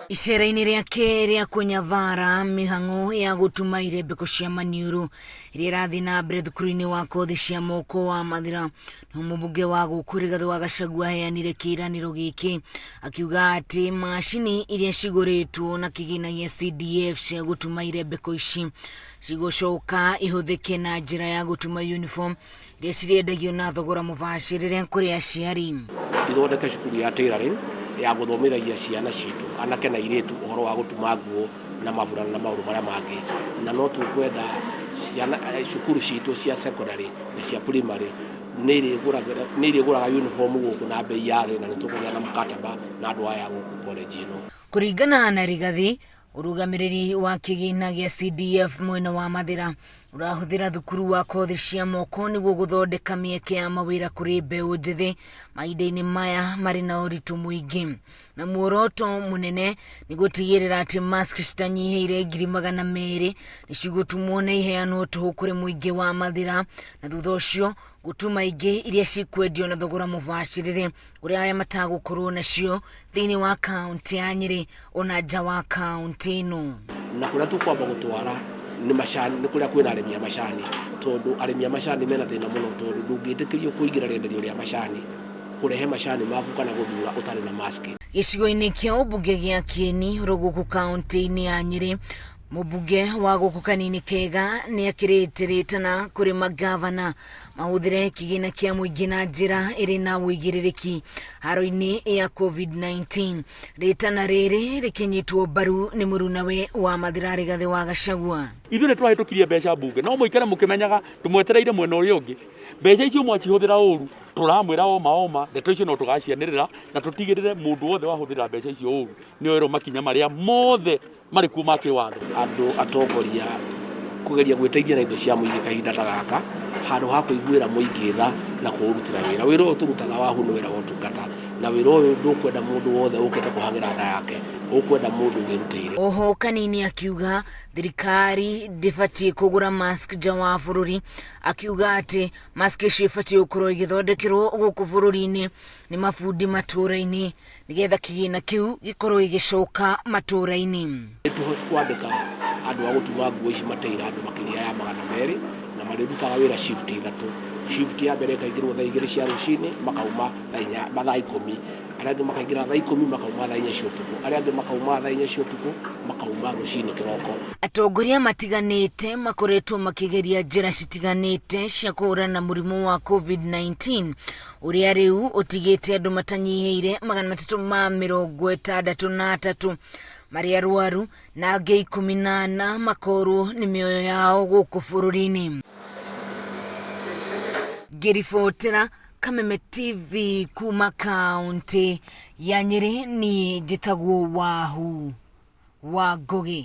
Icera-inĩ rĩake rĩa kũnyavara mĩhang'o ya gũtuma irembeko cia maniũrũ iria ĩrathiĩ na mbere thukuru-inĩ wa kothi cia moko wa Mathira, no mũmbunge wa gũkũ Rigathĩ wa Gachagua aheanire kĩĩranĩro gĩkĩ akiuga atĩ macini iria cigũrĩtwo na kĩgĩna gĩa CDF cia gũtuma irembeko ici cigũcoka ihũthĩke na njĩra ya gũtuma uniform iria cirĩendagio na thogora mũbacĩrĩre kũrĩ aciari. Ithondeke cukuru ya tailoring ya gũthomithagia ciana citũ anake na airĩtu ũhoro wa gũtuma nguo na maburana na maũndũ marĩa mangĩ, na no tũkwenda ciana cukuru citũ cia secondary na cia primary nĩ irĩgũraga uniform gũkũ na bei ya thĩ, na nĩ tũkũgĩa na mkataba na andũ aya gũkũ college ĩno. Kũringana na Rigathĩ, ũrũgamĩrĩri wa kĩgĩna gĩa CDF mwena wa Mathira ũrahũthĩra thukuru wa kothi cia moko nĩguo gũthondeka mĩeke ya mawĩra kũrĩ mbeũ njĩthĩ mahinda-inĩ maya marĩ na ũritũ mũingĩ, na muoroto mũnene nĩ gũtigĩrĩra atĩ mask citanyihĩire 200,000 nĩ cigũtumwo na iheanwo tũhũ kũrĩ mũingĩ wa Mathira, na thutha ũcio gũtuma ingĩ iria cikwendio na thogora mũbacĩrĩre kũrĩ arĩa matagũkorwo nacio thĩinĩ wa kaunti ya Nyĩrĩ ona nja wa kaunti ĩno. Na kũrĩa tũkwamba gũtwara nĩ macani, nĩ kũrĩa kwĩna arĩmi a macani, tondũ arĩmi a macani mena thĩna mũno, tondũ ndũngĩtĩkĩrio kũingĩra rĩenderio rĩa macani kũrehe macani maku kana gũthura ũtarĩ na mask. Gĩcigo-inĩ kĩa ũmbunge gĩa Kieni gũkũ kaunti-inĩ ya Nyĩrĩ, mũmbunge wa gũkũ Kanini Kega nĩ akĩrĩte rĩtana kũrĩ magavana mahũthĩre kĩgĩna kĩa mũingĩ na njĩra ĩrĩ na wĩigĩrĩrĩki haro-inĩ ya COVID-19. Rĩtana rĩrĩ rĩkĩnyitwo mbaru nĩ mũrunawe wa Mathira Rigathĩ wa Gachagua. Ithuĩ nĩ twahĩtũkirie mbeca mbunge, no mũikare mũkĩmenyaga tũmwetereire mwena ũrĩa ũngĩ. Mbeca icio mwacihũthĩra ũru, tũramwĩra oma ndeto icio no tũgacianĩrĩra na tũtigĩrĩre mũndũ wothe wahũthĩra mbeca icio ũru nĩ oerwo makinya marĩa mothe marĩ kuo ma kĩwatho. Andũ atongoria kũgeria gwĩteithia na indo cia mũingĩ kahinda ta gaka handũ ha kũiguĩra mũingĩ tha na kũũrutĩra wĩra. Wĩra ũyũ tũrutaga wahu nĩ wĩra wa ũtungata, na wĩra ũyũ ndũkwenda mũndũ wothe ũkĩte kũhagĩra nda yake, ũkwenda mũndũ wĩrutĩire. Oho Kanini akiuga thirikari ndĩbatiĩ kũgũra mask nja wa bũrũri, akiuga atĩ mask icio ibatiĩ gũkorwo igĩthondekerwo gũkũ bũrũri-inĩ nĩ mabundi matũũra-inĩ nĩgetha kĩgĩna kĩu gĩkorwo gĩgĩcoka matũũra-inĩ. Twandĩka andũ a gũtuma nguo ici mateira andũ makĩria ya 200 na marĩrutaga wĩra shift 3. Shift ya mbere ĩkaingĩrwo thaa 2 cia rũcinĩ makauma mathaa 10, arĩa angĩ makaingĩra thaa 10 makauma thaa 4 cia ũtukũ, arĩa angĩ makauma thaa 4 cia ũtukũ makauma rũcinĩ kĩroko. Atongoria matiganĩte makoretwo makĩgeria njĩra citiganĩte cia kũhũrana na mũrimũ wa COVID-19 ũrĩa rĩu ũtigĩte andũ matanyihĩire 363 marĩ arwaru na angĩ 14 makorwo nĩ mĩoyo yao gũkũ bũrũri-inĩ. Ngĩribotera Kameme TV kuma kaunti ya Nyĩrĩ, niĩ njĩtagwo Wahu wa Ngũgĩ.